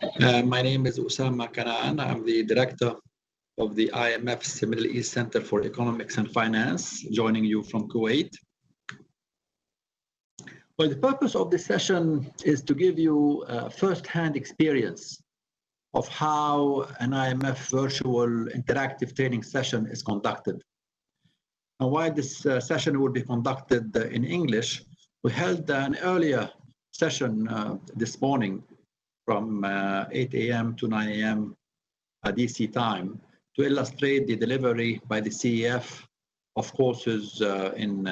My name is Usama Kanaan. I'm the director of the IMF's Middle East Center for Economics and Finance, joining you from Kuwait. Well, the purpose of this session is to give you a first-hand experience of how an IMF virtual interactive training session is conducted. And while this session will be conducted in English, we held an earlier session this morning from 8 a.m. to 9 a.m. DC time to illustrate the delivery by the CEF of courses in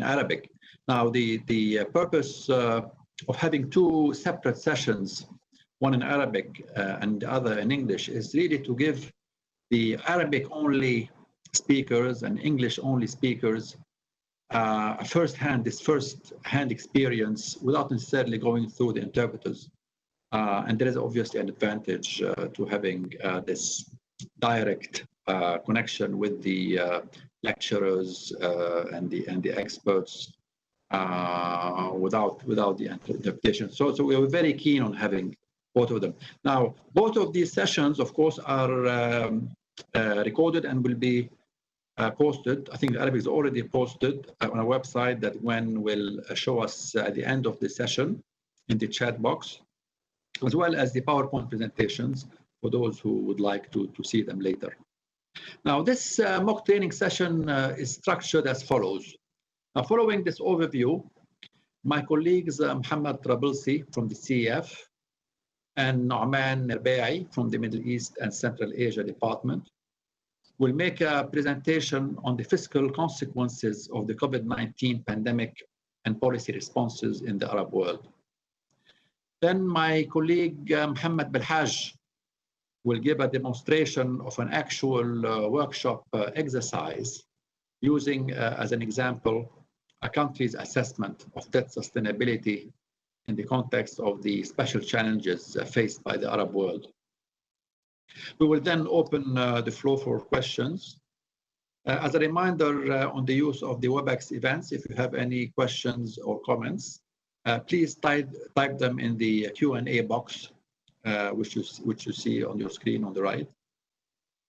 Arabic. Now, the purpose of having two separate sessions, one in Arabic and the other in English, is really to give the Arabic-only speakers and English-only speakers this first-hand experience without necessarily going through the interpreters. And there is obviously an advantage to having this direct connection with the lecturers and the experts without the interpretation. So we were very keen on having both of them. Now, both of these sessions, of course, are recorded and will be posted. I think the Arabic is already posted on a website that Gwen will show us at the end of the session in the chat box, as well as the PowerPoint presentations for those who would like to see them later. Now, this mock training session is structured as follows. Now, following this overview, my colleagues Mohammed Trabilsi from the CEF and Nu'man Nerbai from the Middle East and Central Asia Department will make a presentation on the fiscal consequences of the COVID-19 pandemic and policy responses in the Arab world. Then my colleague Mohammed Belhaj will give a demonstration of an actual workshop exercise using, as an example, a country's assessment of debt sustainability in the context of the special challenges faced by the Arab world. We will then open the floor for questions. As a reminder on the use of the WebEx events, if you have any questions or comments, please type them in the Q&A box, which you see on your screen on the right.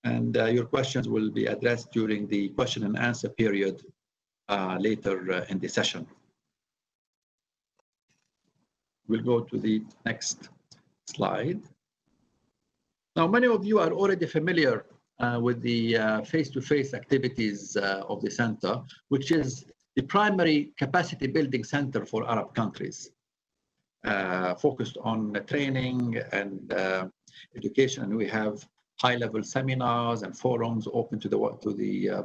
And your questions will be addressed during the question and answer period later in the session. We'll go to the next slide. Now, many of you are already familiar with the face-to-face activities of the center, which is the primary capacity building center for Arab countries, focused on training and education. And we have high-level seminars and forums open to the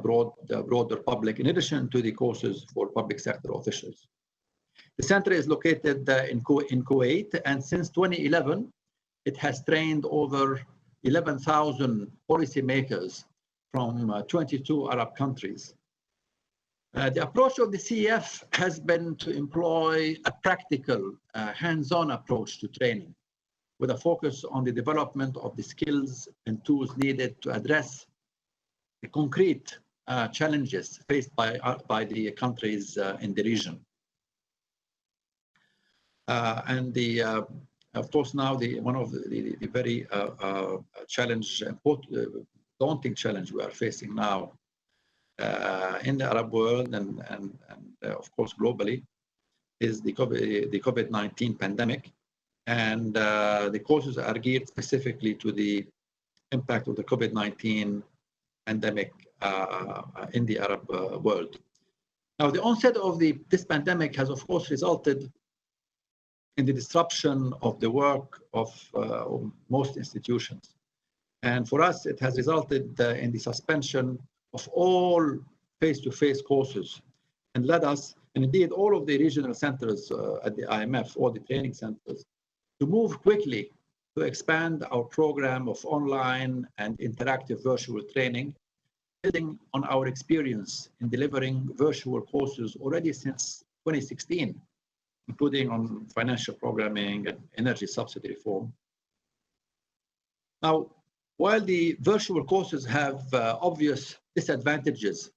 broader public, in addition to the courses for public sector officials. The center is located in Kuwait, and since 2011, it has trained over 11,000 policymakers from 22 Arab countries. The approach of the CEF has been to employ a practical, hands-on approach to training, with a focus on the development of the skills and tools needed to address the concrete challenges faced by the countries in the region. Of course, now one of the very daunting challenge we are facing now in the Arab world and of course globally is the COVID-19 pandemic, and the courses are geared specifically to the impact of the COVID-19 pandemic in the Arab world. Now, the onset of this pandemic has of course resulted in the disruption of the work of most institutions. And for us, it has resulted in the suspension of all face-to-face courses, and led us, and indeed all of the regional centers at the IMF, all the training centers, to move quickly to expand our program of online and interactive virtual training, building on our experience in delivering virtual courses already since 2016, including on financial programming and energy subsidy reform. Now, while the virtual courses have obvious disadvantages,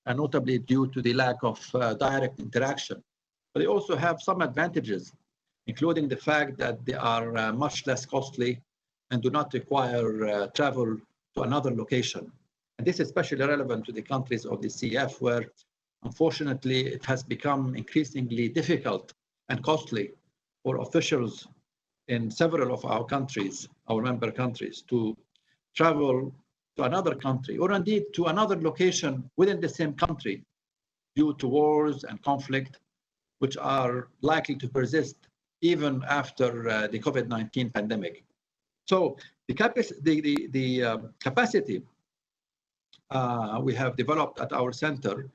and notably due to the lack of direct interaction, but they also have some advantages, including the fact that they are much less costly and do not require travel to another location. And this is especially relevant to the countries of the CEF, where unfortunately it has become increasingly difficult and costly for officials in several of our countries, our member countries, to travel to another country or indeed to another location within the same country due to wars and conflict, which are likely to persist even after the COVID-19 pandemic. So the capacity we have developed at our center,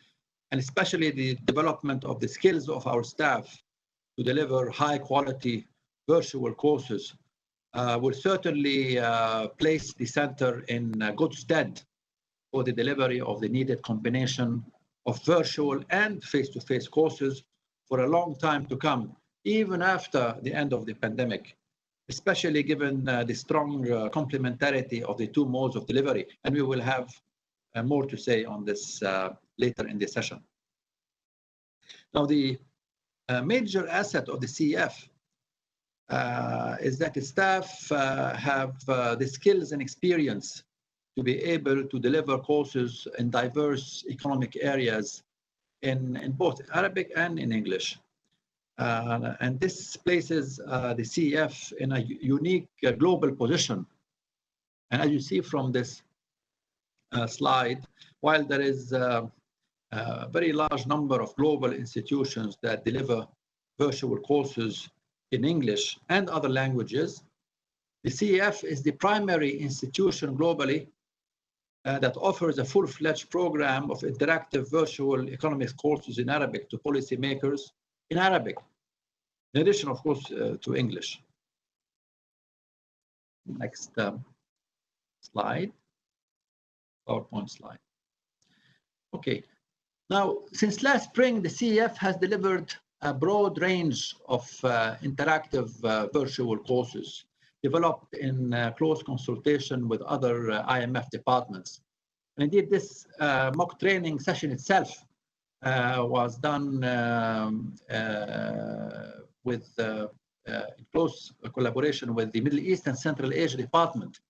and especially the development of the skills of our staff to deliver high quality virtual courses will certainly place the center in good stead for the delivery of the needed combination of virtual and face-to-face courses for a long time to come, even after the end of the pandemic, especially given the strong complementarity of the two modes of delivery. And we will have more to say on this later in the session. Now, the major asset of the CEF is that the staff have the skills and experience to be able to deliver courses in diverse economic areas in both Arabic and in English. And this places the CEF in a unique global position. And as you see from this slide, while there is a very large number of global institutions that deliver virtual courses in English and other languages, the CEF is the primary institution globally that offers a full-fledged program of interactive virtual economics courses in Arabic to policymakers in Arabic, in addition, of course, to English. Next slide, PowerPoint slide. Okay, now, since last spring, the CEF has delivered a broad range of interactive virtual courses developed in close consultation with other IMF departments. And indeed, this mock training session itself was done with close collaboration with the Middle East and Central Asia Department,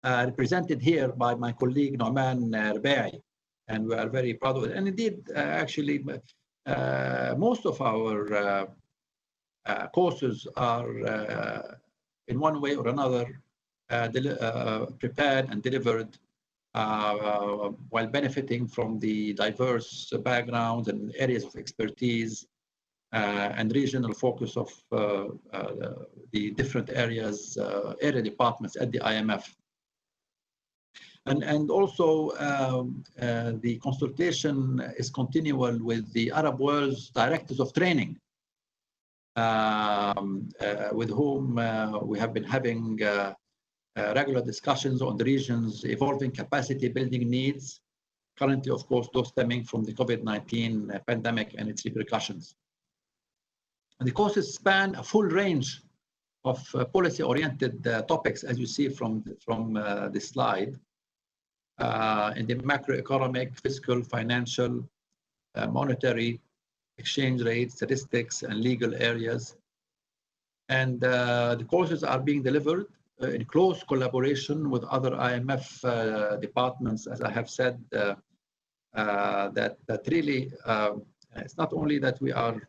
represented here by my colleague Nouman Rbai, and we are very proud of it. And indeed, actually, most of our courses are in one way or another prepared and delivered while benefiting from the diverse backgrounds and areas of expertise and regional focus of the different areas, area departments at the IMF. And also the consultation is continual with the Arab world's directors of training, with whom we have been having regular discussions on the region's evolving capacity building needs, currently, of course, those stemming from the COVID-19 pandemic and its repercussions. And the courses span a full range of policy-oriented topics, as you see from this slide, in the macroeconomic, fiscal, financial, monetary, exchange rate, statistics, and legal areas. And the courses are being delivered in close collaboration with other IMF departments, as I have said, that really, it's not only that we are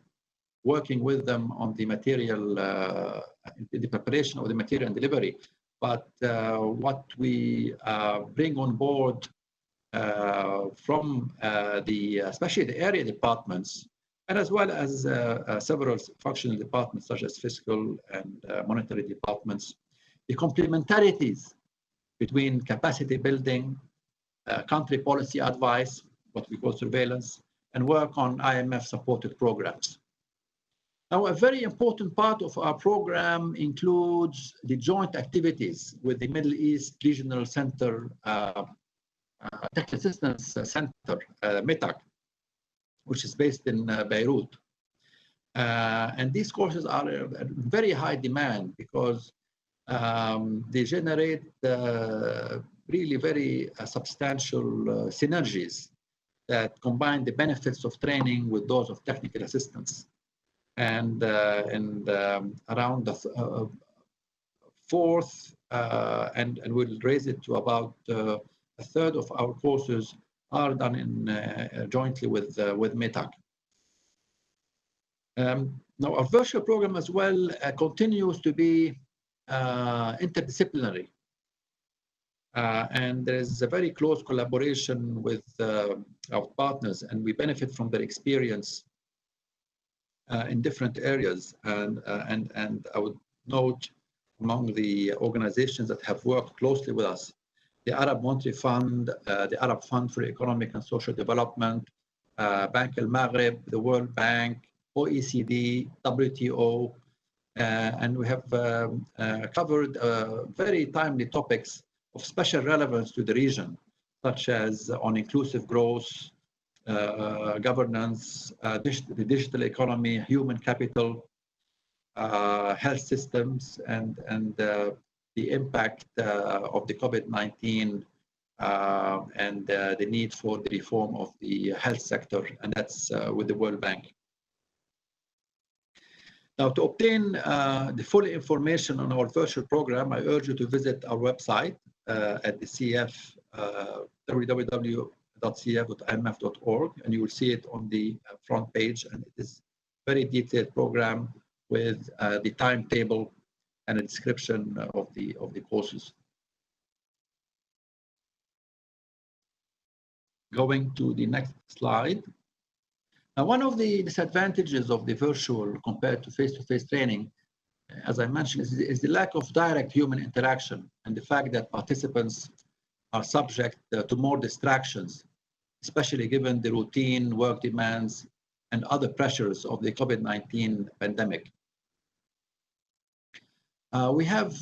working with them on the material, the preparation of the material and delivery, but what we bring on board from especially the area departments, and as well as several functional departments such as fiscal and monetary departments, the complementarities between capacity building, country policy advice, what we call surveillance, and work on IMF-supported programs. Now, a very important part of our program includes the joint activities with the Middle East Regional Center, Tech Assistance Center, METAC, which is based in Beirut. And these courses are in very high demand because they generate really very substantial synergies that combine the benefits of training with those of technical assistance. and around the fourth, and we'll raise it to about a third of our courses are done jointly with METAC. Now, our virtual program as well continues to be interdisciplinary. And there is a very close collaboration with our partners, and we benefit from their experience in different areas. And I would note among the organizations that have worked closely with us, the Arab Monetary Fund, the Arab Fund for Economic and Social Development, Bank al-Maghrib, the World Bank, OECD, WTO, and we have covered very timely topics of special relevance to the region, such as on inclusive growth, governance, the digital economy, human capital, health systems, and the impact of the COVID-19 and the need for the reform of the health sector, and that's with the World Bank. Now, to obtain the full information on our virtual program, I urge you to visit our website at the CEF, www.cef.imf.org, and you will see it on the front page, and it is a very detailed program with the timetable and a description of the courses. Going to the next slide. Now, one of the disadvantages of the virtual compared to face-to-face training, as I mentioned, is the lack of direct human interaction and the fact that participants are subject to more distractions, especially given the routine work demands and other pressures of the COVID-19 pandemic. We have,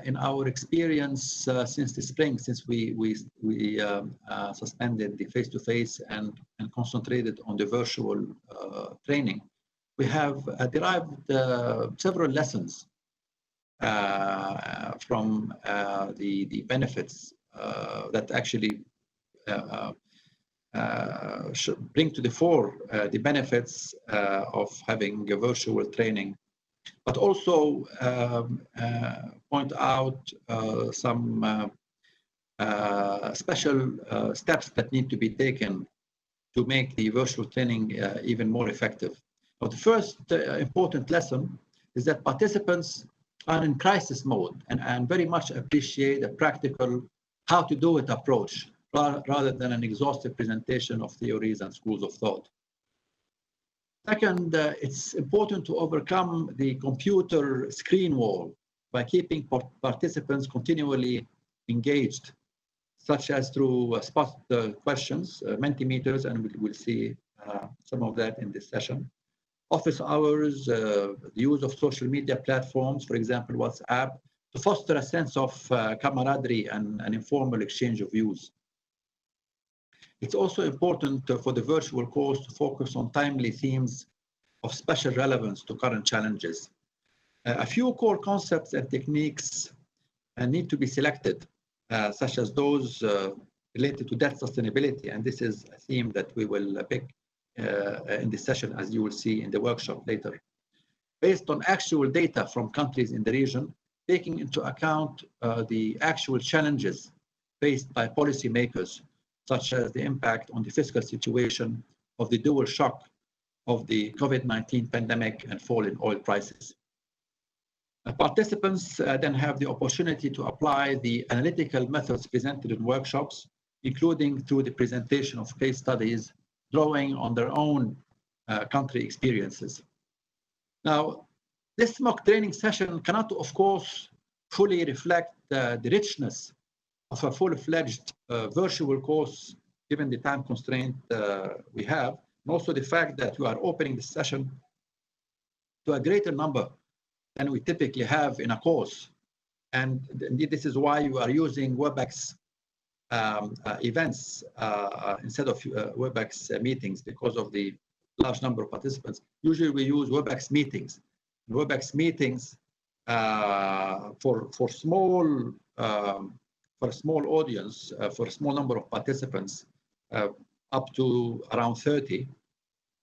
in our experience since the spring, since we suspended the face-to-face and concentrated on the virtual training, we have derived several lessons from the benefits that actually should bring to the fore the benefits of having a virtual training, but also point out some special steps that need to be taken to make the virtual training even more effective. Now, the first important lesson is that participants are in crisis mode and very much appreciate a practical how to do it approach rather than an exhaustive presentation of theories and schools of thought. Second, it's important to overcome the computer screen wall by keeping participants continually engaged, such as through spot questions, Mentimeters, and we'll see some of that in this session. Office hours, the use of social media platforms, for example, WhatsApp, to foster a sense of camaraderie and an informal exchange of views. It's also important for the virtual course to focus on timely themes of special relevance to current challenges. A few core concepts and techniques need to be selected, such as those related to debt sustainability, and this is a theme that we will pick in this session, as you will see in the workshop later. Based on actual data from countries in the region, taking into account the actual challenges faced by policymakers, such as the impact on the fiscal situation of the dual shock of the COVID-19 pandemic and fall in oil prices. Participants then have the opportunity to apply the analytical methods presented in workshops, including through the presentation of case studies, drawing on their own country experiences. Now, this mock training session cannot, of course, fully reflect the richness of a full-fledged virtual course, given the time constraint we have, and also the fact that we are opening the session to a greater number than we typically have in a course. And indeed, this is why you are using WebEx events instead of WebEx meetings, because of the large number of participants. Usually we use WebEx meetings. WebEx meetings for a small audience, for a small number of participants, up to around 30,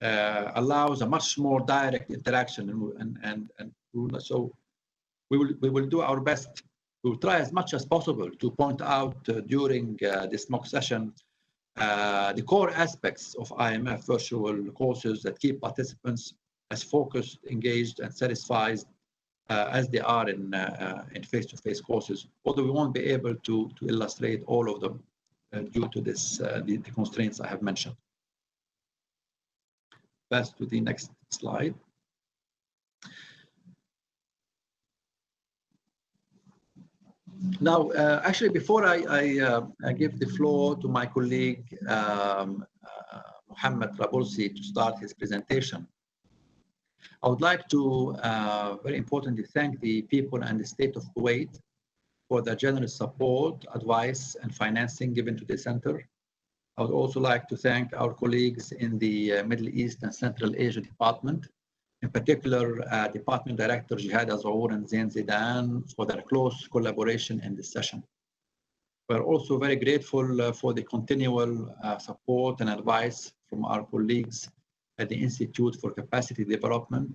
allows a much more direct interaction, and so we will do our best. We will try as much as possible to point out during this mock session the core aspects of IMF virtual courses that keep participants as focused, engaged, and satisfied as they are in face-to-face courses, although we won't be able to illustrate all of them due to this the constraints I have mentioned. Pass to the next slide. Now, actually, before I give the floor to my colleague Mohammed Rabulsi to start his presentation, I would like to very importantly thank the people and the state of Kuwait for their generous support, advice, and financing given to the center. I would also like to thank our colleagues in the Middle East and Central Asia Department, in particular Department Director Jihad Azhour and Zain Zidan for their close collaboration in this session. We're also very grateful for the continual support and advice from our colleagues at the Institute for Capacity Development,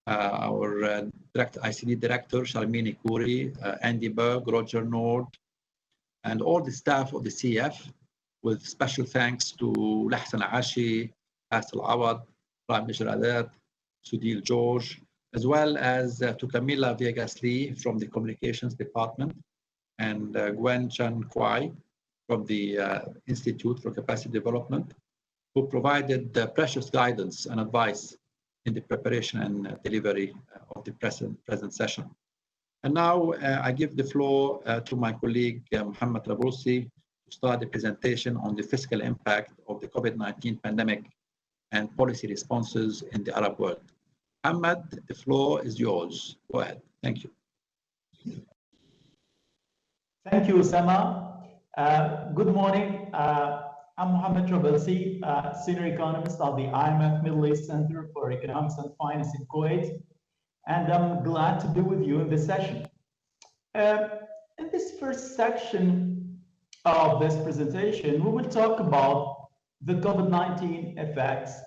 our ICD Director, Sharmini Kouri, Andy Berg, Roger Nord, and all the staff of the CEF, with special thanks to Lahsan Ashi, Asal Awad, Prime Mijradat, Sudil George, as well as to Camila Viegas-Lee from the Communications Department, and Gwen Chan Kwai from the Institute for Capacity Development, who provided precious guidance and advice in the preparation and delivery of the present session. And now I give the floor to my colleague Mohammed Rabulsi to start the presentation on the fiscal impact of the COVID-19 pandemic and policy responses in the Arab world. Mohammed, the floor is yours. Go ahead. Thank you. Thank you, Osama. Good morning. I'm Mohammed Rabulsi, Senior Economist of the IMF Middle East Center for Economics and Finance in Kuwait, and I'm glad to be with you in this session. In this first section of this presentation, we will talk about the COVID-19 effects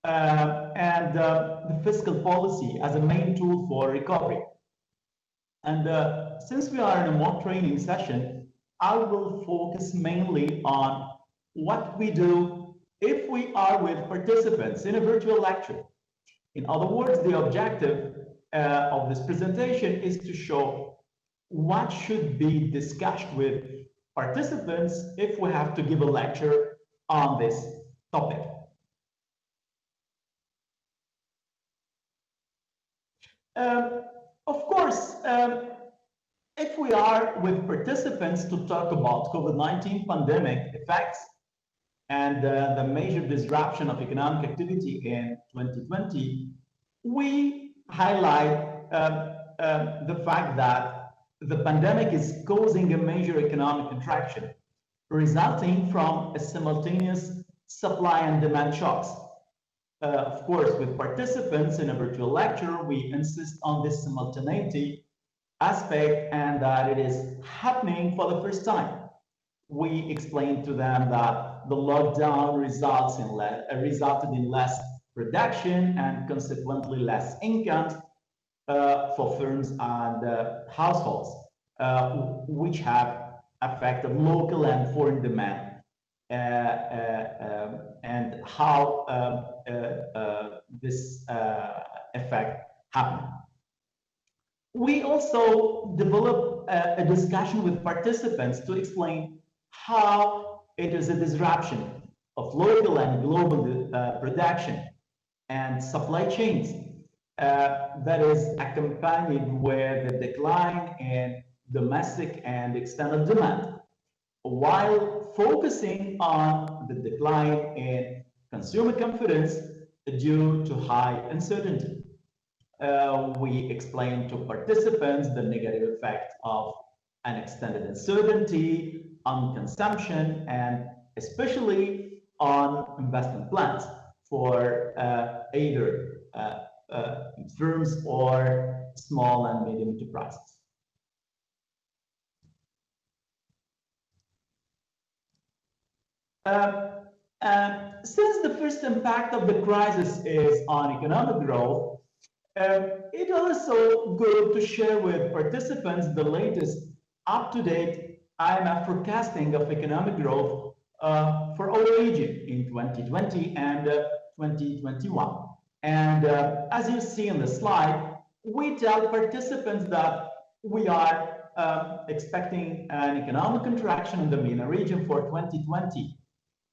and the fiscal policy as a main tool for recovery. And since we are in a mock training session, I will focus mainly on what we do if we are with participants in a virtual lecture. In other words, the objective of this presentation is to show what should be discussed with participants if we have to give a lecture on this topic. Of course, if we are with participants to talk about COVID-19 pandemic effects and the major disruption of economic activity in 2020, we highlight the fact that the pandemic is causing a major economic contraction resulting from a simultaneous supply and demand shocks. Of course, with participants in a virtual lecture, we insist on this simultaneity aspect and that it is happening for the first time. We explained to them that the lockdown resulted in less production and consequently less income for firms and households, which have affected local and foreign demand, and how this effect happened. We also developed a discussion with participants to explain how it is a disruption of local and global production and supply chains that is accompanied with a decline in domestic and external demand, while focusing on the decline in consumer confidence due to high uncertainty. We explained to participants the negative effect of an extended uncertainty on consumption and especially on investment plans for either firms or small and medium enterprises. Since the first impact of the crisis is on economic growth, it's also good to share with participants the latest up-to-date IMF forecasting of economic growth for our region in 2020 and 2021. And as you see in the slide, we tell participants that we are expecting an economic contraction in the MENA region for 2020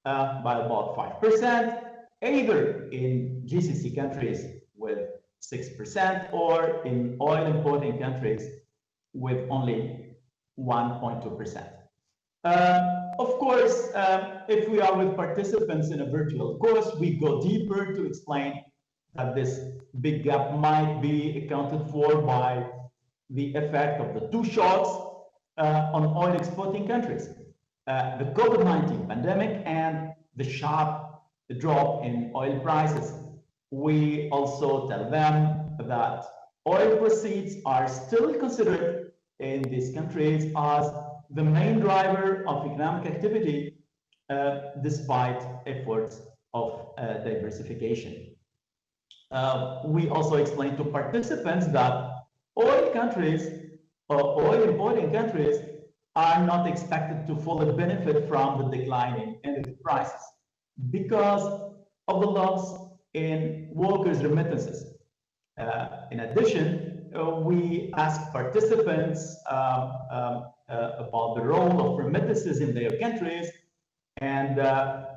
by about 5%, either in GCC countries with 6% or in oil importing countries with only 1.2%. Of course, if we are with participants in a virtual course, we go deeper to explain that this big gap might be accounted for by the effect of the two shocks on oil exporting countries, the COVID-19 pandemic and the sharp drop in oil prices. We also tell them that oil proceeds are still considered in these countries as the main driver of economic activity, despite efforts of diversification. We also explain to participants that oil importing countries are not expected to fully benefit from the decline in energy prices because of the loss in workers' remittances. In addition, we ask participants about the role of remittances in their countries and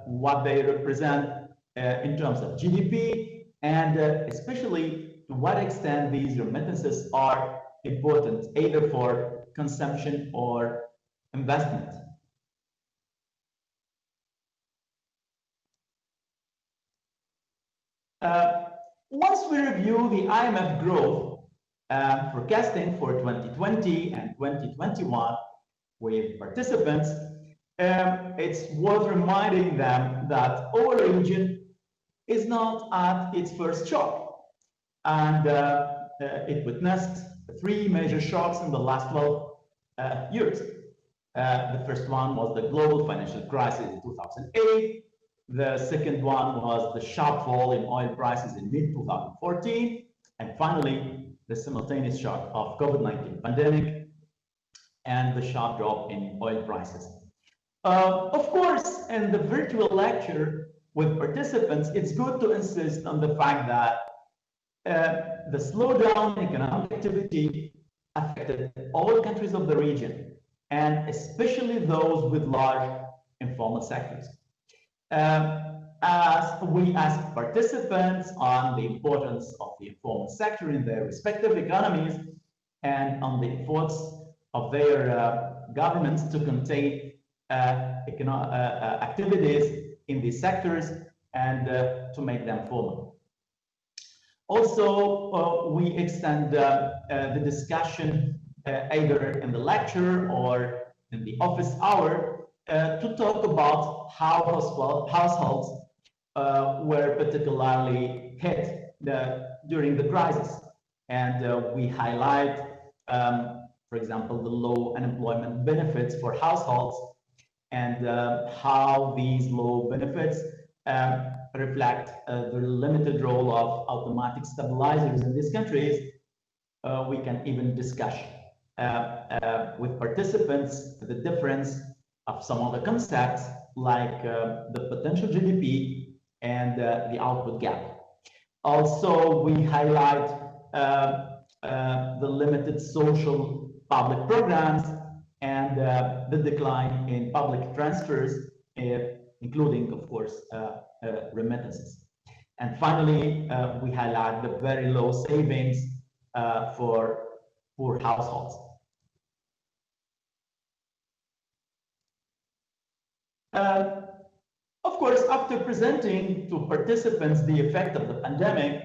what they represent in terms of GDP, and especially to what extent these remittances are important either for consumption or investment. Once we review the IMF growth forecasting for 2020 and 2021 with participants, it's worth reminding them that our region is not at its first shock, and it witnessed three major shocks in the last 12 years. The first one was the global financial crisis in 2008. The second one was the sharp fall in oil prices in mid-2014. And finally, the simultaneous shock of COVID-19 pandemic and the sharp drop in oil prices. Of course, in the virtual lecture with participants, it's good to insist on the fact that the slowdown in economic activity affected all countries of the region, and especially those with large informal sectors. As we ask participants on the importance of the informal sector in their respective economies and on the efforts of their governments to contain activities in these sectors and to make them formal. Also, we extend the discussion either in the lecture or in the office hour to talk about how households were particularly hit during the crisis. And we highlight, for example, the low unemployment benefits for households and how these low benefits reflect the limited role of automatic stabilizers in these countries. We can even discuss with participants the difference of some of the concepts like the potential GDP and the output gap. Also, we highlight the limited social public programs and the decline in public transfers, including, of course, remittances. And finally, we highlight the very low savings for poor households. Of course, after presenting to participants the effect of the pandemic,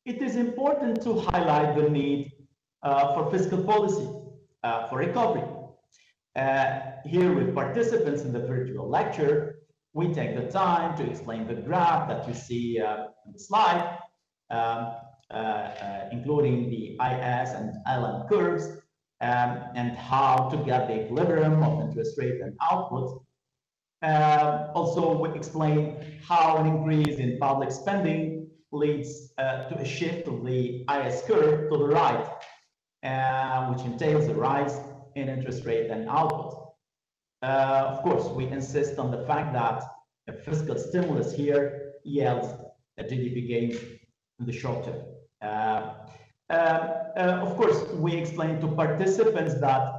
it is important to highlight the need for fiscal policy for recovery. Here with participants in the virtual lecture, we take the time to explain the graph that you see on the slide, including the IS and LM curves, and how to get the equilibrium of interest rate and output. Also, we explain how an increase in public spending leads to a shift of the IS curve to the right, which entails a rise in interest rate and output. Of course, we insist on the fact that a fiscal stimulus here yields a GDP gain in the short term. Of course, we explain to participants that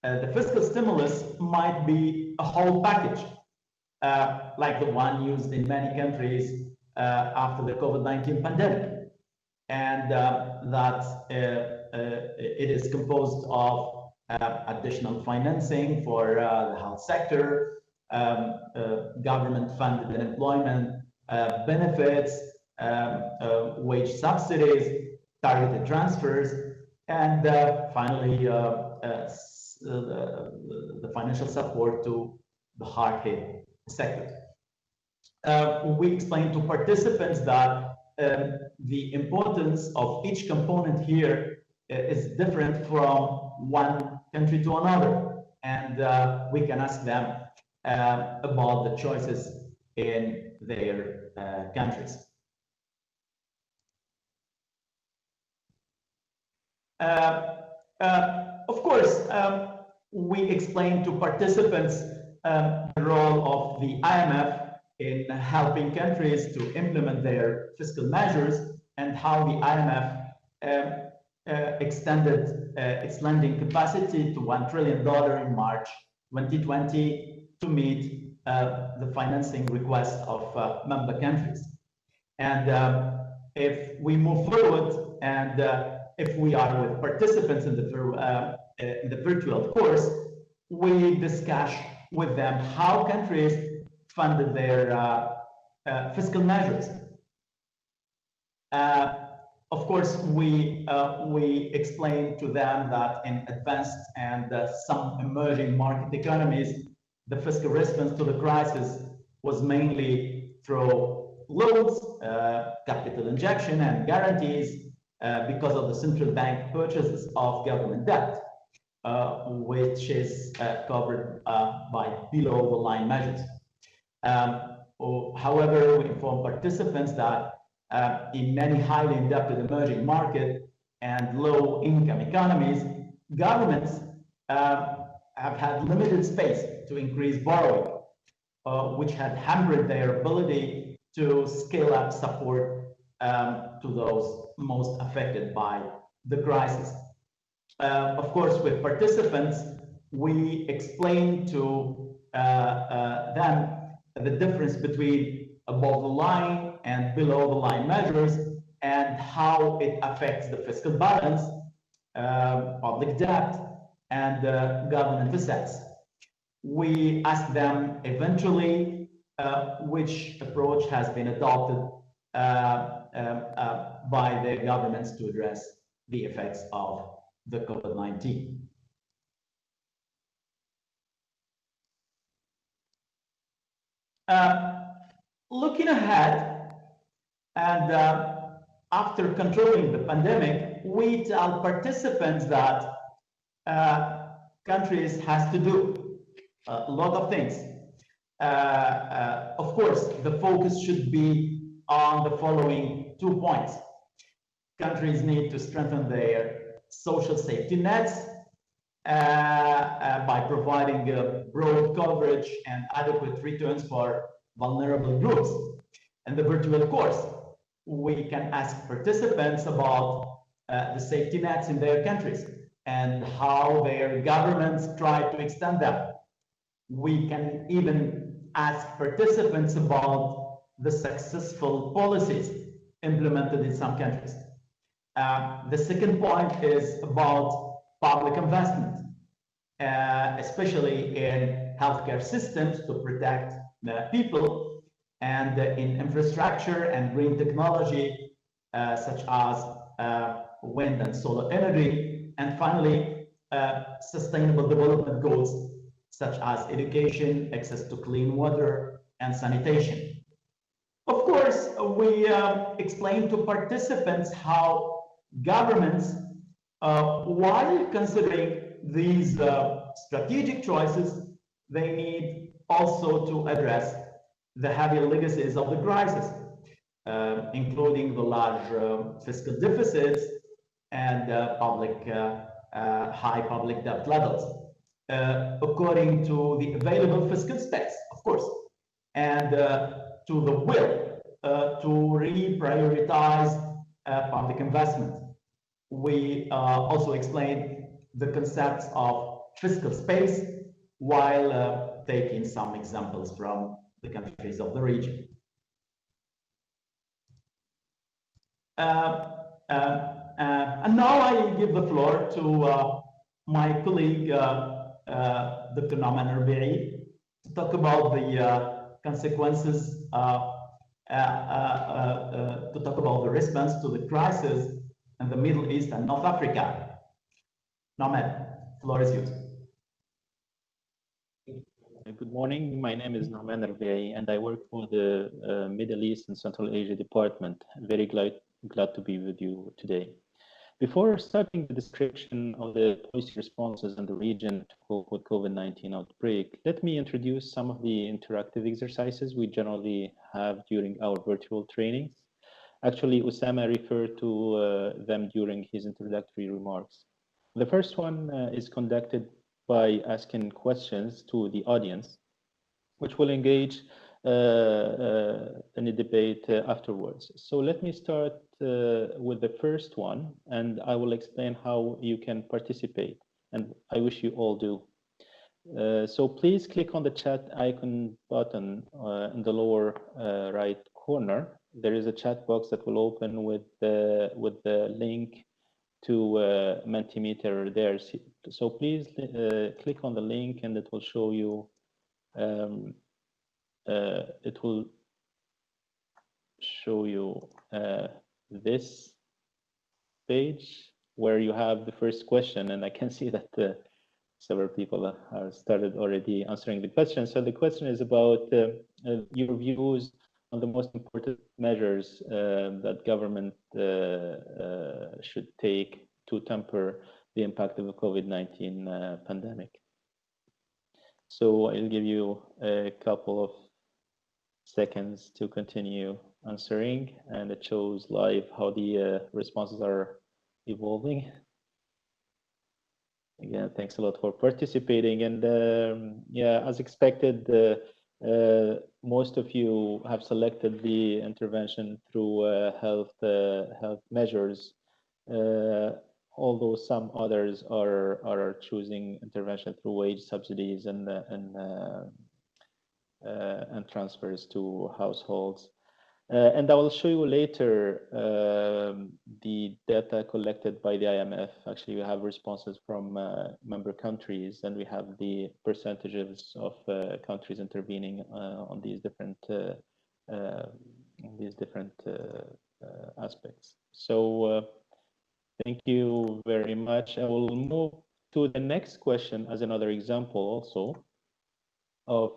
the fiscal stimulus might be a whole package, like the one used in many countries after the COVID-19 pandemic, and that it is composed of additional financing for the health sector, government-funded unemployment benefits, wage subsidies, targeted transfers, and finally the financial support to the hard-hit sector. We explained to participants that the importance of each component here is different from one country to another, and we can ask them about the choices in their countries. Of course, we explained to participants the role of the IMF in helping countries to implement their fiscal measures, and how the IMF extended its lending capacity to $1 trillion in March 2020 to meet the financing requests of member countries. And if we move forward, and if we are with participants in the virtual course, we discuss with them how countries funded their fiscal measures. Of course, we explain to them that in advanced and some emerging market economies, the fiscal response to the crisis was mainly through loans, capital injection, and guarantees because of the central bank purchases of government debt, which is covered by below-the-line measures. However, we inform participants that in many highly indebted emerging market and low-income economies, governments have had limited space to increase borrowing, which had hampered their ability to scale up support to those most affected by the crisis. Of course, with participants, we explain to them the difference between above the line and below the line measures, and how it affects the fiscal balance, public debt, and government assets. We ask them eventually which approach has been adopted by the governments to address the effects of the COVID-19. Looking ahead, and after controlling the pandemic, we tell participants that countries has to do a lot of things. Of course, the focus should be on the following 2 points. Countries need to strengthen their social safety nets by providing broad coverage and adequate returns for vulnerable groups. In the virtual course, we can ask participants about the safety nets in their countries and how their governments try to extend them. We can even ask participants about the successful policies implemented in some countries. The second point is about public investment, especially in healthcare systems to protect the people, and in infrastructure and green technology, such as wind and solar energy, and finally, sustainable development goals, such as education, access to clean water, and sanitation. Of course, we explain to participants how governments, while considering these strategic choices, they need also to address the heavy legacies of the crisis, including the large fiscal deficits and high public debt levels, according to the available fiscal space, of course, and to the will to reprioritize public investment. We also explained the concepts of fiscal space while taking some examples from the countries of the region. And now I give the floor to my colleague, Dr. Nauman Rabi'i, to talk about the consequences, to talk about the response to the crisis in the Middle East and North Africa. Nauman, the floor is yours. Good morning. My name is Nauman Rabi'i, and I work for the Middle East and Central Asia Department. I'm very glad to be with you today. Before starting the description of the policy responses in the region to cope with COVID-19 outbreak, let me introduce some of the interactive exercises we generally have during our virtual trainings. Actually, Osama referred to them during his introductory remarks. The first one is conducted by asking questions to the audience, which will engage in a debate afterwards. So let me start with the first one, and I will explain how you can participate, and I wish you all do. So please click on the chat icon button in the lower right corner. There is a chat box that will open with the link to Mentimeter there. So please click on the link, and it will show you this page where you have the first question, and I can see that several people have started already answering the question. So the question is about your views on the most important measures that government should take to temper the impact of the COVID-19 pandemic. So I'll give you a couple of seconds to continue answering, and it shows live how the responses are evolving. Again, thanks a lot for participating. And yeah, as expected, most of you have selected the intervention through health measures, although some others are choosing intervention through wage subsidies and transfers to households. And I will show you later the data collected by the IMF. Actually, we have responses from member countries, and we have the percentages of countries intervening on these different aspects. So thank you very much. I will move to the next question as another example also of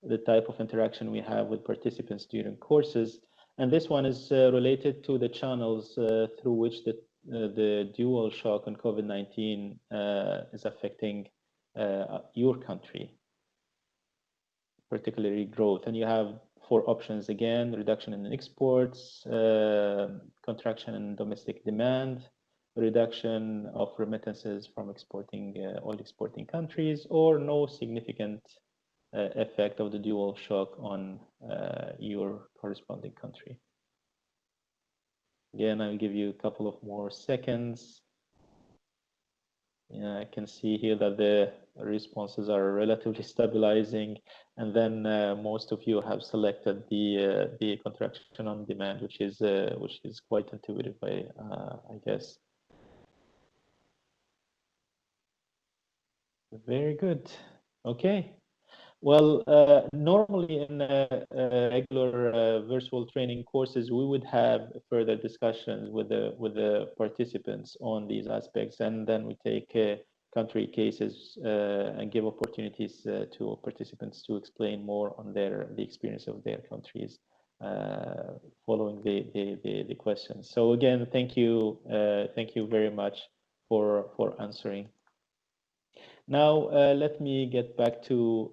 the type of interaction we have with participants during courses. And this one is related to the channels through which the dual shock on COVID-19 is affecting your country, particularly growth. And you have 4 options again: reduction in exports, contraction in domestic demand, reduction of remittances from oil exporting countries, or no significant effect of the dual shock on your corresponding country. Again, I'll give you a couple of more seconds. Yeah, I can see here that the responses are relatively stabilizing, and then most of you have selected the contraction on demand, which is quite intuitive, I guess. Very good. Okay. Well, normally in regular virtual training courses, we would have further discussions with the participants on these aspects, and then we take country cases and give opportunities to participants to explain more on the experience of their countries following the questions. So again, thank you very much for answering. Now, let me get back to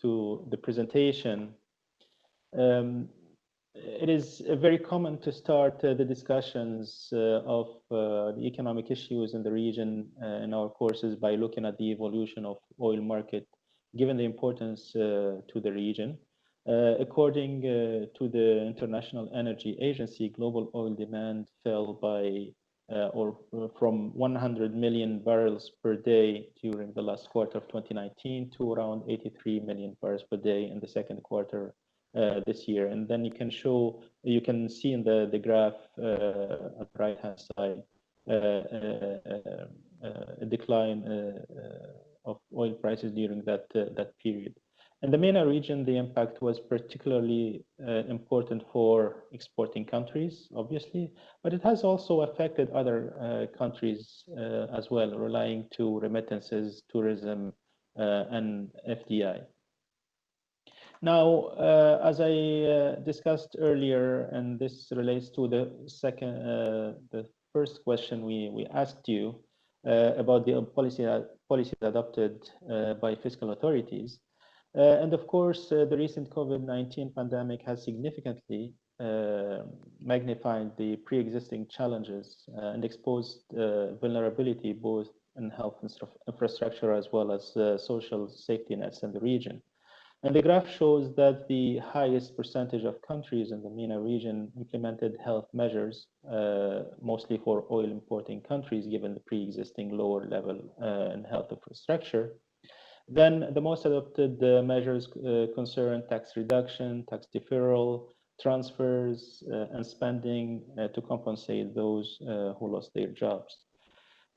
the presentation. It is very common to start the discussions of the economic issues in the region in our courses by looking at the evolution of oil market, given the importance to the region. According to the International Energy Agency, global oil demand fell by from 100 million barrels per day during the last quarter of 2019 to around 83 million barrels per day in the second quarter this year. And then you can see in the graph at the right-hand side a decline of oil prices during that period. In the MENA region, the impact was particularly important for exporting countries, obviously, but it has also affected other countries as well, relying to remittances, tourism, and FDI. Now, as I discussed earlier, and this relates to the first question we asked you about the policies adopted by fiscal authorities. And of course, the recent COVID-19 pandemic has significantly magnified the pre-existing challenges and exposed vulnerability both in health infrastructure as well as social safety nets in the region. And the graph shows that the highest percentage of countries in the MENA region implemented health measures, mostly for oil importing countries, given the pre-existing lower level in health infrastructure. Then the most adopted measures concern tax reduction, tax deferral, transfers, and spending to compensate those who lost their jobs.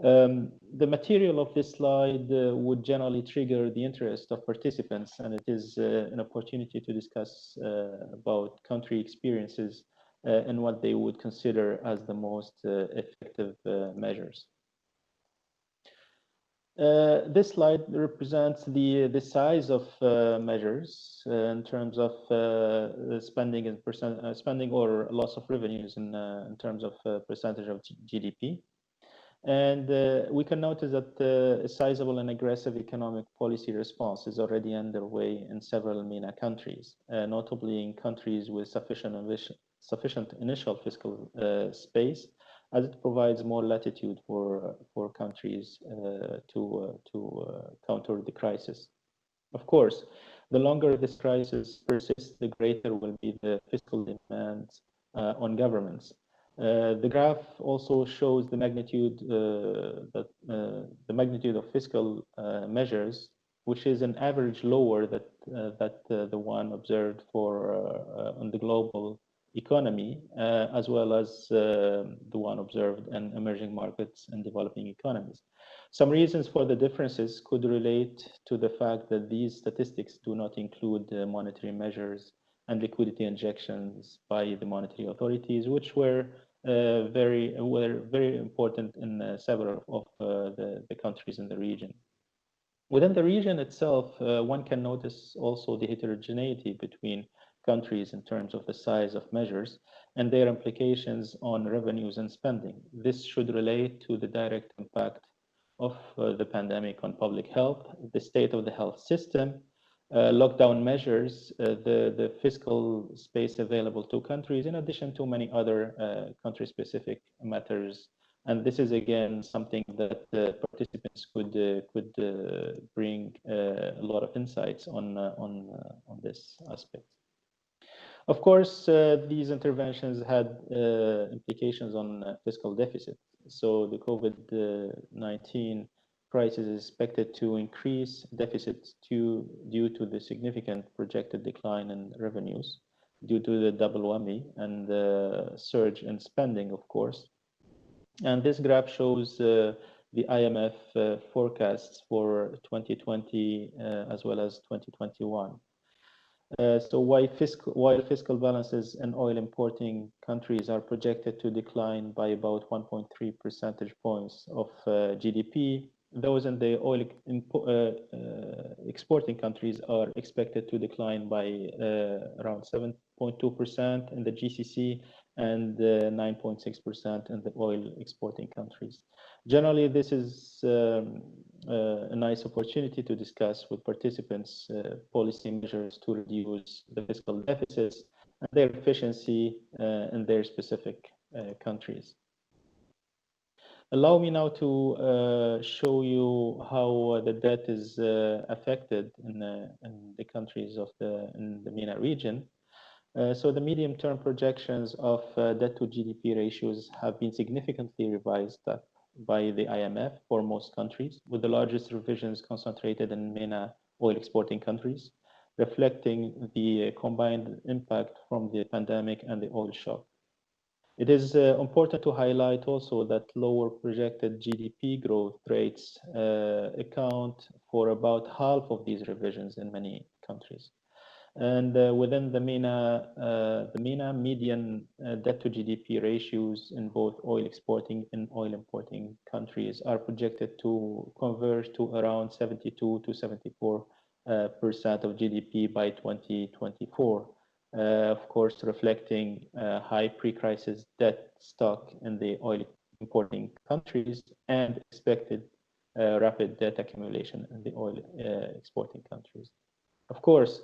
The material of this slide would generally trigger the interest of participants, and it is an opportunity to discuss about country experiences and what they would consider as the most effective measures. This slide represents the size of measures in terms of spending and spending or loss of revenues in terms of percentage of GDP. And we can notice that a sizable and aggressive economic policy response is already underway in several MENA countries, notably in countries with sufficient initial fiscal space, as it provides more latitude for countries to counter the crisis. Of course, the longer this crisis persists, the greater will be the fiscal demands on governments. The graph also shows the magnitude of fiscal measures, which is an average lower than the one observed on the global economy, as well as the one observed in emerging markets and developing economies. Some reasons for the differences could relate to the fact that these statistics do not include monetary measures and liquidity injections by the monetary authorities, which were very important in several of the countries in the region. Within the region itself, one can notice also the heterogeneity between countries in terms of the size of measures and their implications on revenues and spending. This should relate to the direct impact of the pandemic on public health, the state of the health system, lockdown measures, the fiscal space available to countries, in addition to many other country-specific matters. And this is again something that participants could bring a lot of insights on this aspect. Of course, these interventions had implications on fiscal deficit. So the COVID-19 crisis is expected to increase deficits due to the significant projected decline in revenues due to the double whammy and the surge in spending, of course. And this graph shows the IMF forecasts for 2020 as well as 2021. So while fiscal balances in oil importing countries are projected to decline by about 1.3 percentage points of GDP, those in the oil exporting countries are expected to decline by around 7.2% in the GCC and 9.6% in the oil exporting countries. Generally, this is a nice opportunity to discuss with participants policy measures to reduce the fiscal deficits and their efficiency in their specific countries. Allow me now to show you how the debt is affected in the countries of in the MENA region. So the medium-term projections of debt to GDP ratios have been significantly revised by the IMF for most countries, with the largest revisions concentrated in MENA oil exporting countries, reflecting the combined impact from the pandemic and the oil shock. It is important to highlight also that lower projected GDP growth rates account for about half of these revisions in many countries. And within the MENA median debt to GDP ratios in both oil exporting and oil importing countries are projected to converge to around 72 to 74% of GDP by 2024. Of course, reflecting high pre-crisis debt stock in the oil importing countries and expected rapid debt accumulation in the oil exporting countries. Of course,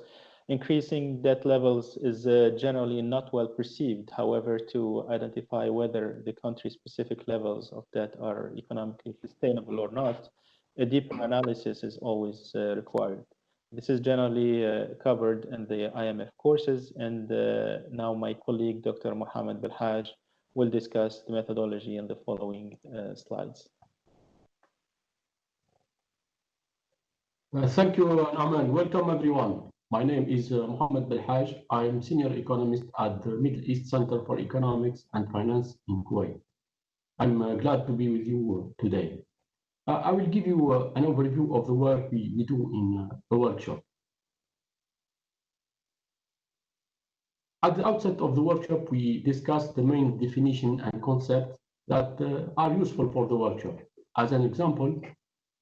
increasing debt levels is generally not well perceived. However, to identify whether the country-specific levels of debt are economically sustainable or not, a deeper analysis is always required. This is generally covered in the IMF courses, and now my colleague, Dr. Mohammed Belhaj, will discuss the methodology in the following slides. Thank you, Nauman. Welcome, everyone. My name is Mohammed Belhaj. I am Senior Economist at the Middle East Center for Economics and Finance in Kuwait. I'm glad to be with you today. I will give you an overview of the work we do in the workshop. At the outset of the workshop, we discussed the main definition and concepts that are useful for the workshop. As an example,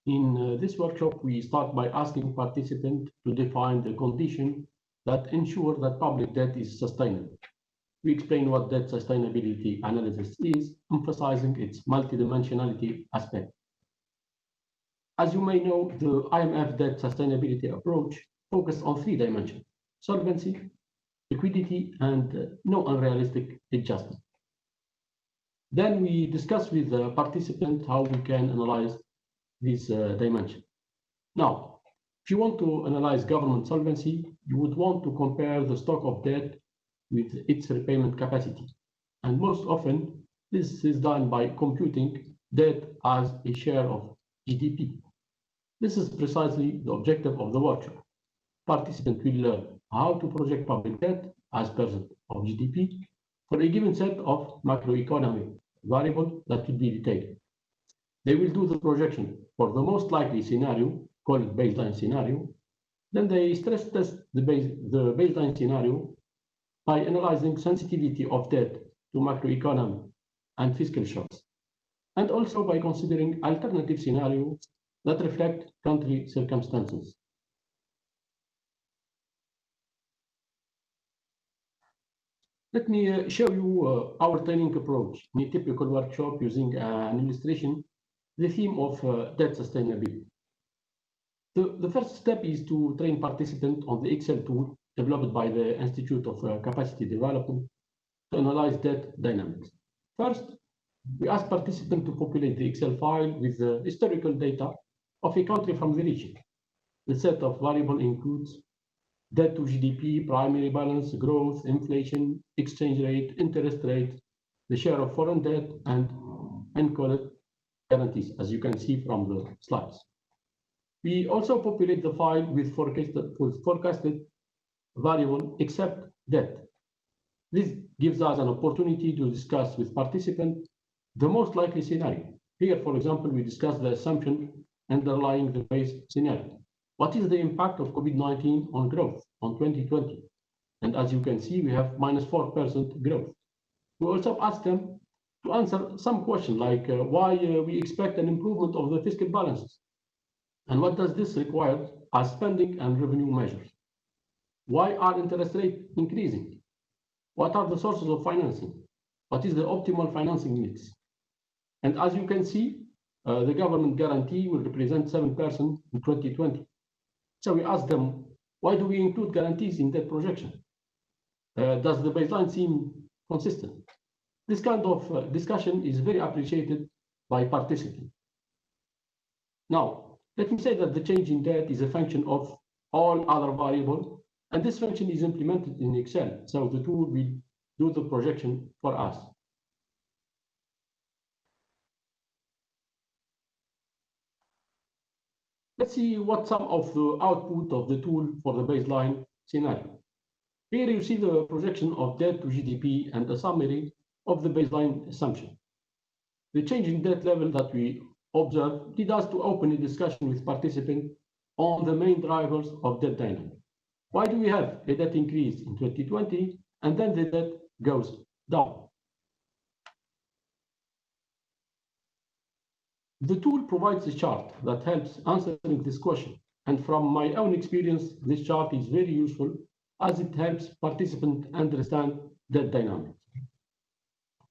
in this workshop, we start by asking participants to define the condition that ensure that public debt is sustainable. We explain what debt sustainability analysis is, emphasizing its multidimensionality aspect. As you may know, the IMF debt sustainability approach focused on 3 dimensions: solvency, liquidity, and no unrealistic adjustment. Then we discuss with the participant how we can analyze this dimension. Now, if you want to analyze government solvency, you would want to compare the stock of debt with its repayment capacity. And most often, this is done by computing debt as a share of GDP. This is precisely the objective of the workshop. Participants will learn how to project public debt as percent of GDP for a given set of macroeconomic variables that will be detailed. They will do the projection for the most likely scenario, called baseline scenario. Then they stress test the baseline scenario by analyzing sensitivity of debt to macroeconomic and fiscal shocks, and also by considering alternative scenarios that reflect country circumstances. Let me show you our training approach in a typical workshop using an illustration, the theme of debt sustainability. The first step is to train participants on the Excel tool developed by the Institute of Capacity Development to analyze debt dynamics. First, we ask participants to populate the Excel file with the historical data of a country from the region. The set of variables includes debt to GDP, primary balance, growth, inflation, exchange rate, interest rate, the share of foreign debt, and uncalled guarantees, as you can see from the slides. We also populate the file with forecasted variable except debt. This gives us an opportunity to discuss with participants the most likely scenario. Here, for example, we discuss the assumption underlying the base scenario. What is the impact of COVID-19 on growth on 2020? And as you can see, we have -4% growth. We also ask them to answer some question like why we expect an improvement of the fiscal balances. And what does this require as spending and revenue measures? Why are interest rates increasing? What are the sources of financing? what is the optimal financing mix. And as you can see, the government guarantee will represent 7% in 2020. So we asked them, why do we include guarantees in that projection? Does the baseline seem consistent? This kind of discussion is very appreciated by participants. Now, let me say that the change in debt is a function of all other variables, and this function is implemented in Excel, so the tool will do the projection for us. Let's see what some of the output of the tool for the baseline scenario. Here you see the projection of debt to GDP and a summary of the baseline assumption. The change in debt level that we observed led us to open a discussion with participants on the main drivers of debt dynamic. Why do we have a debt increase in 2020 and then the debt goes down? The tool provides a chart that helps answering this question. And from my own experience, this chart is very useful as it helps participants understand debt dynamics.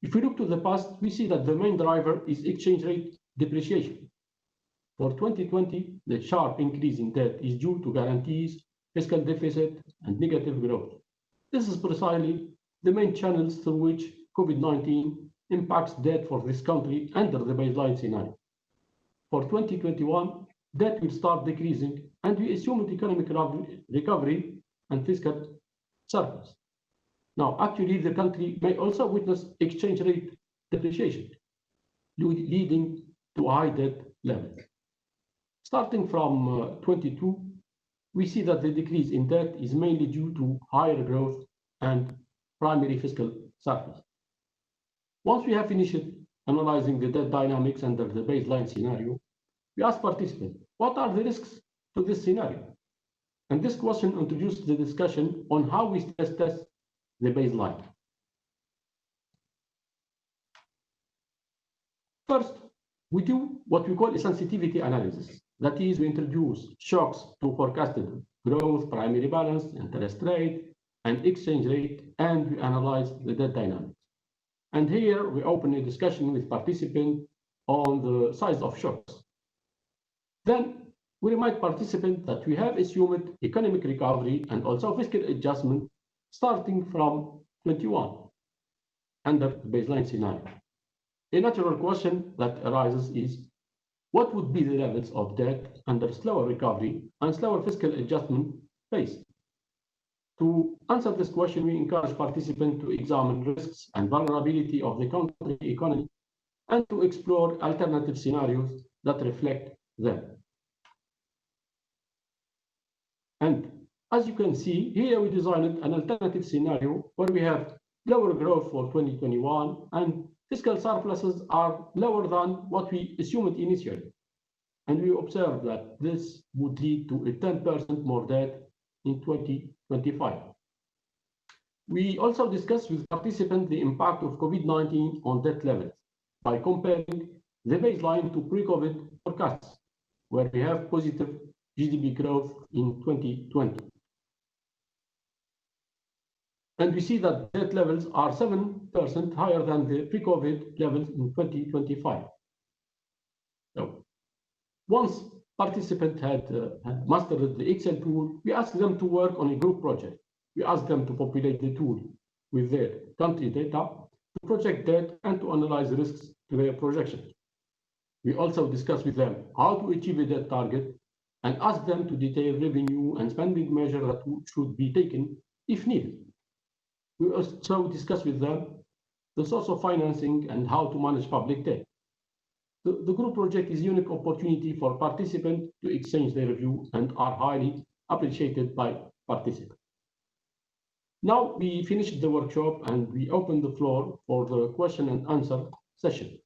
If we look to the past, we see that the main driver is exchange rate depreciation. For 2020, the sharp increase in debt is due to guarantees, fiscal deficit, and negative growth. This is precisely the main channels through which COVID-19 impacts debt for this country under the baseline scenario. For 2021, debt will start decreasing, and we assume economic recovery and fiscal surplus. Now, actually, the country may also witness exchange rate depreciation, leading to a high debt level. Starting from 22, we see that the decrease in debt is mainly due to higher growth and primary fiscal surplus. Once we have finished analyzing the debt dynamics under the baseline scenario, we ask participants, what are the risks to this scenario? And this question introduced the discussion on how we stress test the baseline. First, we do what we call a sensitivity analysis. That is, we introduce shocks to forecasted growth, primary balance, interest rate, and exchange rate, and we analyze the debt dynamics. And here we open a discussion with participants on the size of shocks. Then we remind participants that we have assumed economic recovery and also fiscal adjustment starting from 21 under the baseline scenario. A natural question that arises is, what would be the levels of debt under slower recovery and slower fiscal adjustment phase? To answer this question, we encourage participants to examine risks and vulnerability of the country economy and to explore alternative scenarios that reflect them. And as you can see, here we designed an alternative scenario where we have lower growth for 2021 and fiscal surpluses are lower than what we assumed initially. And we observed that this would lead to a 10% more debt in 2025. We also discussed with participants the impact of COVID-19 on debt levels by comparing the baseline to pre-COVID forecasts, where we have positive GDP growth in 2020. And we see that debt levels are 7% higher than the pre-COVID levels in 2025. So once participants had mastered the Excel tool, we asked them to work on a group project. We asked them to populate the tool with their country data, to project debt, and to analyze risks to their projections. We also discussed with them how to achieve a debt target and asked them to detail revenue and spending measures that should be taken if needed. We also discussed with them the source of financing and how to manage public debt. The group project is a unique opportunity for participants to exchange their view and are highly appreciated by participants. Now we finished the workshop and we open the floor for the question and answer session.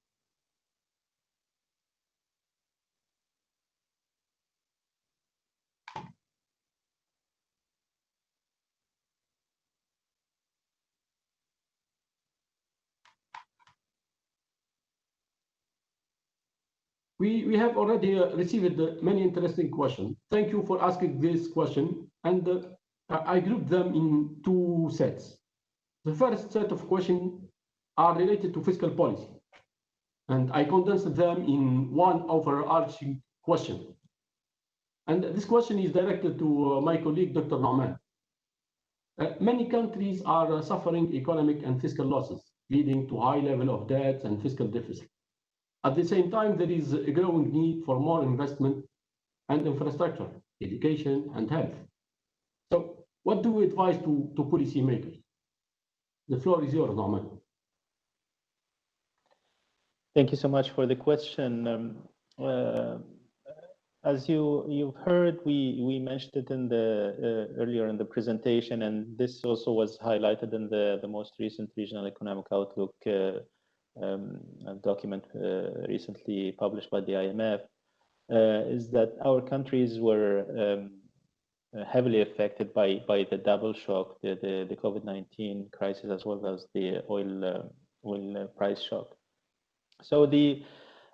We have already received many interesting questions. Thank you for asking this question. And I grouped them in two sets. The first set of questions are related to fiscal policy. And I condensed them in one overarching question. And this question is directed to my colleague, Dr. Nauman. Many countries are suffering economic and fiscal losses, leading to high level of debt and fiscal deficit. At the same time, there is a growing need for more investment and infrastructure, education, and health. So what do we advise to policymakers? The floor is yours, Nauman. Thank you so much for the question. As you've heard, we mentioned it in the earlier in the presentation, and this also was highlighted in the most recent Regional Economic Outlook document recently published by the IMF, is that our countries were heavily affected by the double shock, the COVID-19 crisis, as well as the oil price shock. So the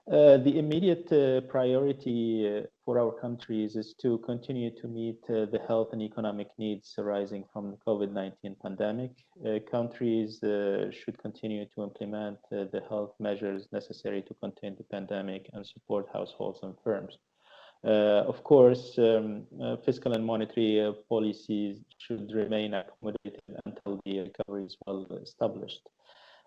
immediate priority for our countries is to continue to meet the health and economic needs arising from the COVID-19 pandemic. Countries should continue to implement the health measures necessary to contain the pandemic and support households and firms. Of course, fiscal and monetary policies should remain accommodative until the recovery is well established.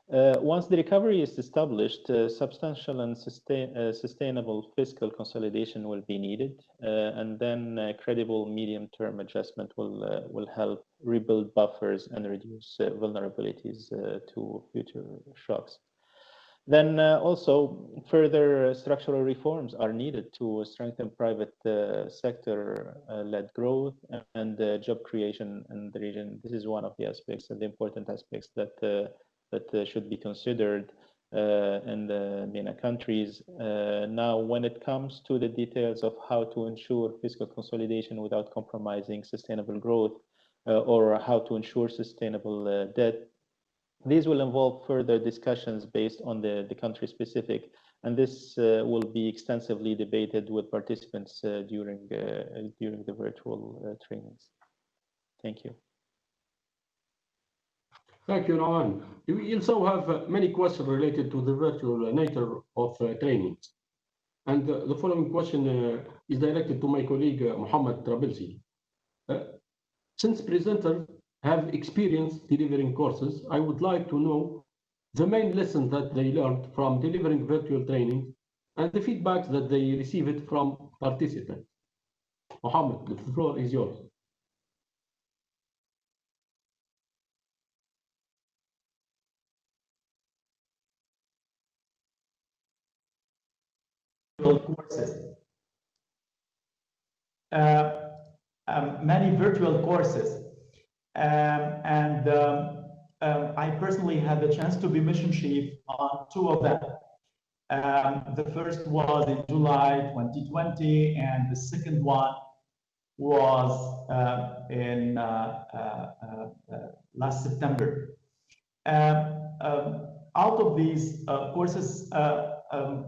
Once the recovery is established, substantial and sustainable fiscal consolidation will be needed, and then credible medium-term adjustment will help rebuild buffers and reduce vulnerabilities to future shocks. Then also further structural reforms are needed to strengthen private sector-led growth and job creation in the region. This is one of the aspects, the important aspects that should be considered in the MENA countries. Now, when it comes to the details of how to ensure fiscal consolidation without compromising sustainable growth or how to ensure sustainable debt, these will involve further discussions based on the country specific, and this will be extensively debated with participants during the virtual trainings. Thank you. Thank you, Nauman. We also have many questions related to the virtual nature of trainings. And the following question is directed to my colleague, Mohammed Trabilsi. Since presenters have experience delivering courses, I would like to know the main lessons that they learned from delivering virtual training and the feedback that they received from participants. Mohammed, the floor is yours. Courses. Many virtual courses. I personally had the chance to be mission chief on 2 of them. The first was in July 2020, and the second one was in last September. Out of these courses,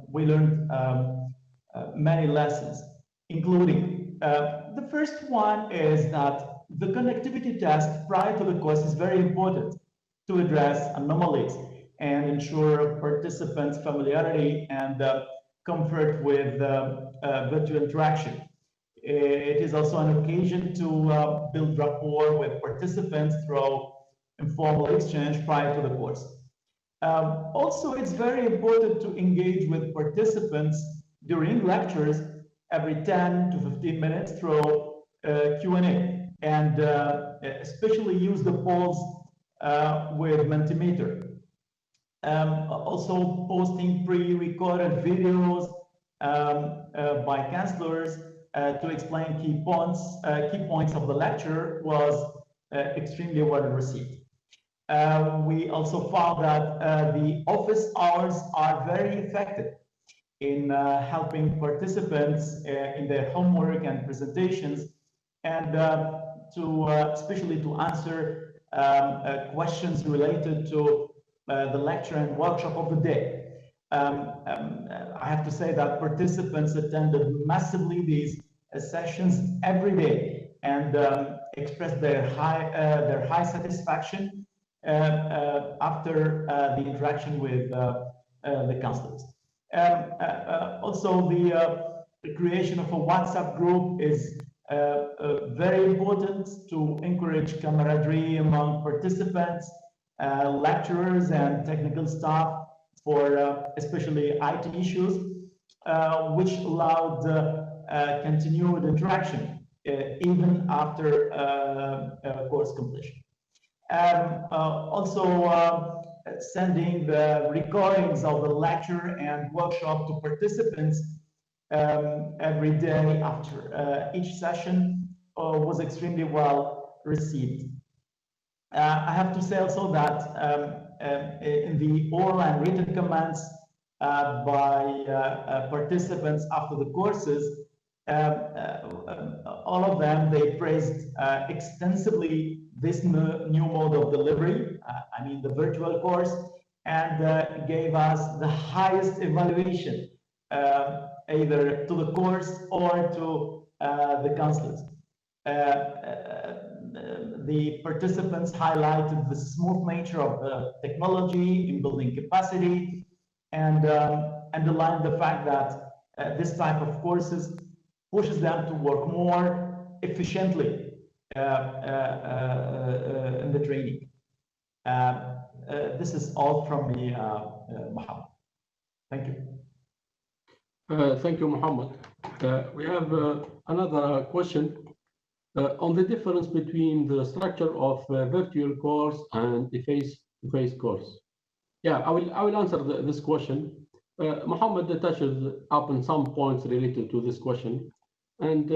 we learned many lessons, including the first one is that the connectivity test prior to the course is very important to address anomalies and ensure participants' familiarity and comfort with virtual interaction. It is also an occasion to build rapport with participants through informal exchange prior to the course. Also, it's very important to engage with participants during lectures every 10 to 15 minutes through Q&A, and especially use the polls with Mentimeter. Also posting pre-recorded videos by counselors to explain key points of the lecture was extremely well received. We also found that the office hours are very effective in helping participants in their homework and presentations, and especially to answer questions related to the lecture and workshop of the day. I have to say that participants attended massively these sessions every day and expressed their high satisfaction after the interaction with the counselors. Also, the creation of a WhatsApp group is very important to encourage camaraderie among participants, lecturers, and technical staff for especially IT issues, which allowed continued interaction even after course completion. Also, sending the recordings of the lecture and workshop to participants every day after each session was extremely well received. I have to say also that in the oral and written comments by participants after the courses, all of them, they praised extensively this new mode of delivery, I mean the virtual course, and gave us the highest evaluation either to the course or to the counselors. The participants highlighted the smooth nature of the technology in building capacity and underlined the fact that this type of courses pushes them to work more efficiently in the training. This is all from me, Mohammed. Thank you. Thank you, Mohammed. We have another question on the difference between the structure of a virtual course and a face-to-face course. Yeah, I will answer this question. Mohammed touches upon some points related to this question, and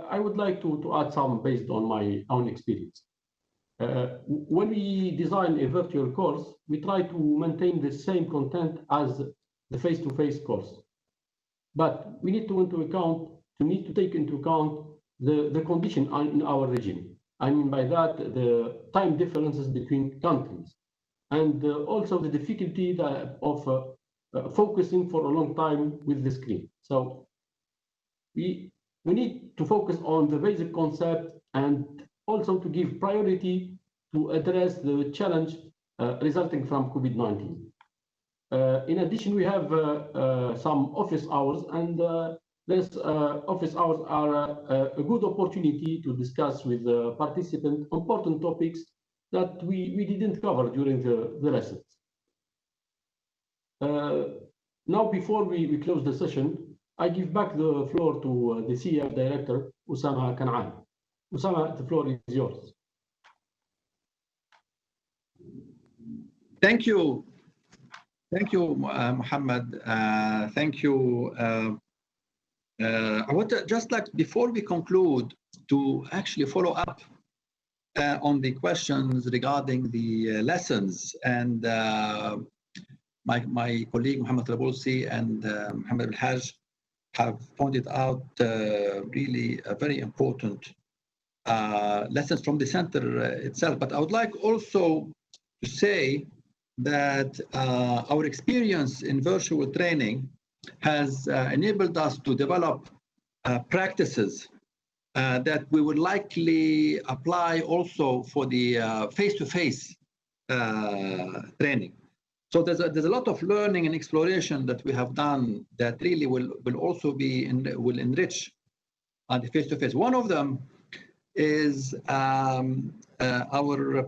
I would like to add some based on my own experience. When we design a virtual course, we try to maintain the same content as the face-to-face course. But we need to take into account the condition in our region. I mean by that, the time differences between countries, and also the difficulty of focusing for a long time with the screen. So we need to focus on the basic concept and also to give priority to address the challenge resulting from COVID-19. In addition, we have some office hours, and these office hours are a good opportunity to discuss with the participants important topics that we didn't cover during the lessons. Now, before we close the session, I give back the floor to the CEF Director, Usama Kanaan. Usama, the floor is yours. Thank you. Thank you, Mohammed. Thank you. I would just like, before we conclude, to actually follow up on the questions regarding the lessons. And my colleague, Mohammed Rabulsi and Mohammed Al-Haj, have pointed out really a very important lessons from the center itself. But I would like also to say that our experience in virtual training has enabled us to develop practices that we would likely apply also for the face-to-face training. So there's a lot of learning and exploration that we have done that really will also will enrich the face-to-face. One of them is our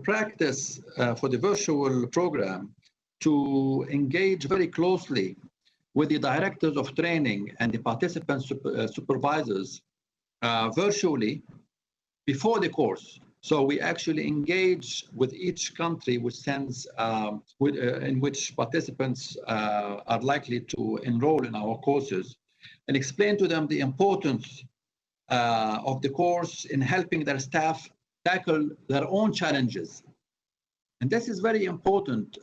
practice for the virtual program to engage very closely with the directors of training and the participant supervisors virtually before the course. So we actually engage with each country which sends, in which participants are likely to enroll in our courses, and explain to them the importance of the course in helping their staff tackle their own challenges. And this is very important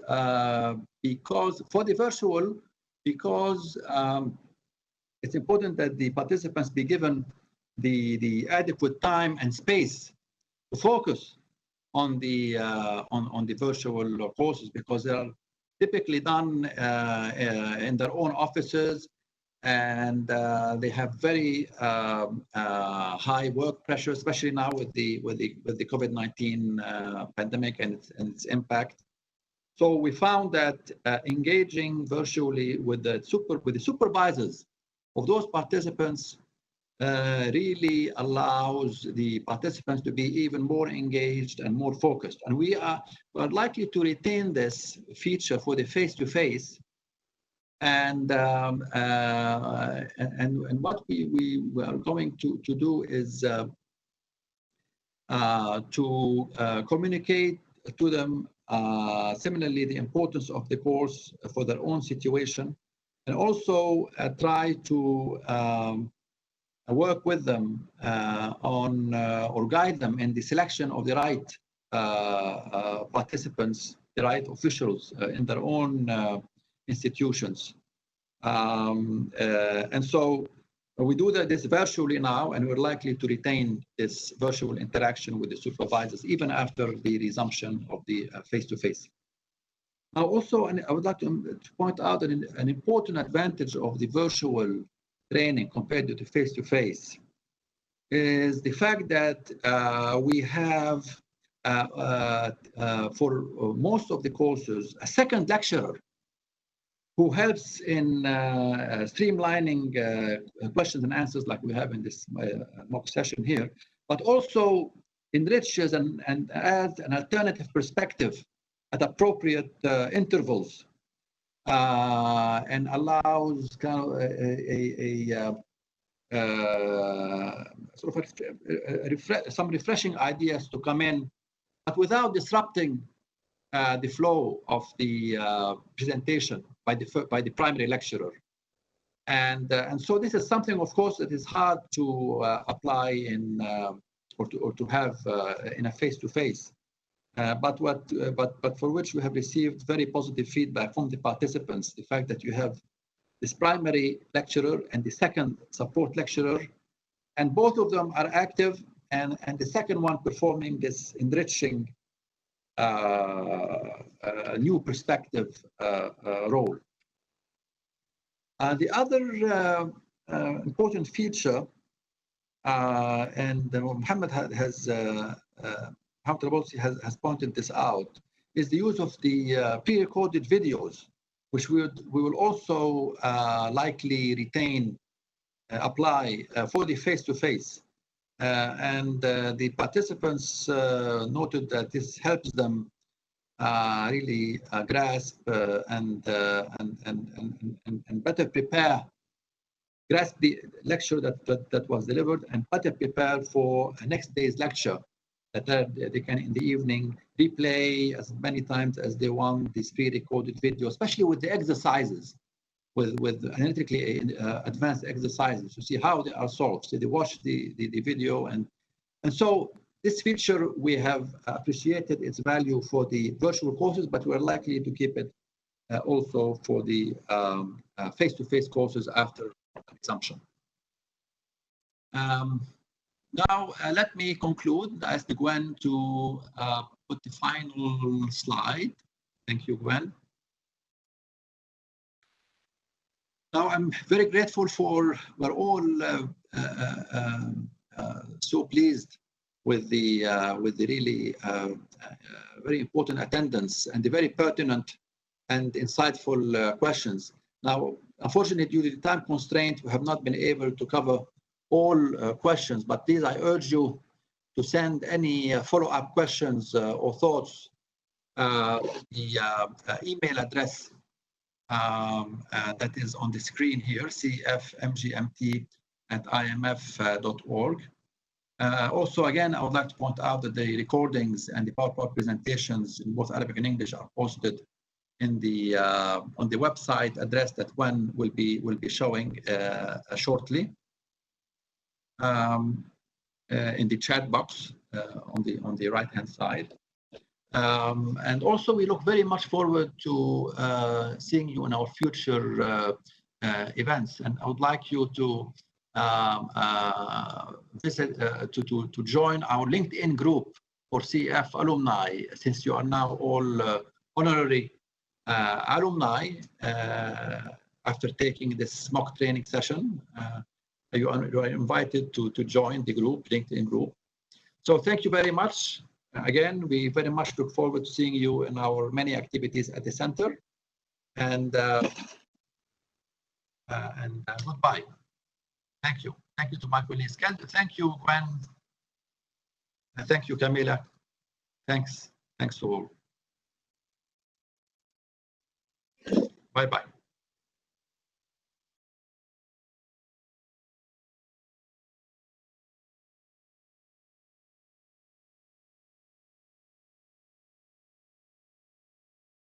because for the virtual, because it's important that the participants be given the adequate time and space to focus on the virtual courses, because they are typically done in their own offices, and they have very high work pressure, especially now with the COVID-19 pandemic and its impact. So we found that engaging virtually with the supervisors of those participants really allows the participants to be even more engaged and more focused. And we are likely to retain this feature for the face-to-face. And what we are going to do is to communicate to them similarly the importance of the course for their own situation, and also try to work with them on or guide them in the selection of the right participants, the right officials in their own institutions. And so we do this virtually now, and we're likely to retain this virtual interaction with the supervisors even after the resumption of the face-to-face. Now also, and I would like to point out that an important advantage of the virtual training compared to the face-to-face is the fact that we have, for most of the courses, a second lecturer who helps in streamlining questions and answers like we have in this mock session here, but also enriches and adds an alternative perspective at appropriate intervals, and allows kind of some refreshing ideas to come in, but without disrupting the flow of the presentation by the primary lecturer. And so this is something, of course, that is hard to apply in or to have in a face-to-face. But for which we have received very positive feedback from the participants, the fact that you have this primary lecturer and the second support lecturer, and both of them are active, and the second one performing this enriching new perspective role. The other important feature, and Mohammed has pointed this out, is the use of the pre-recorded videos, which we will also likely retain, apply for the face-to-face. And the participants noted that this helps them really grasp and better prepare, grasp the lecture that was delivered, and better prepare for next day's lecture, that they can in the evening replay as many times as they want this pre-recorded video, especially with the exercises, with analytically advanced exercises, to see how they are solved. So they watch the video, and so this feature, we have appreciated its value for the virtual courses, but we're likely to keep it also for the face-to-face courses after resumption. Now, let me conclude. I ask Gwen to put the final slide. Thank you, Gwen. Now, I'm very grateful for, we're all so pleased with the really very important attendance and the very pertinent and insightful questions. Now, unfortunately, due to the time constraint, we have not been able to cover all questions, but please, I urge you to send any follow-up questions or thoughts. The email address that is on the screen here, cfmgmt@imf.org. Also, again, I would like to point out that the recordings and the PowerPoint presentations in both Arabic and English are posted in the on the website address that one will be showing shortly. In the chat box on the right-hand side. And also, we look very much forward to seeing you in our future events. And I would like you to visit, to join our LinkedIn group for CEF alumni, since you are now all honorary alumni. after taking this mock training session. You are invited to join the group, LinkedIn group. So thank you very much. Again, we very much look forward to seeing you in our many activities at the center. And goodbye. Thank you. Thank you to my colleagues. Thank you, Gwen. Thank you, Camila. Thanks to all. Bye-bye.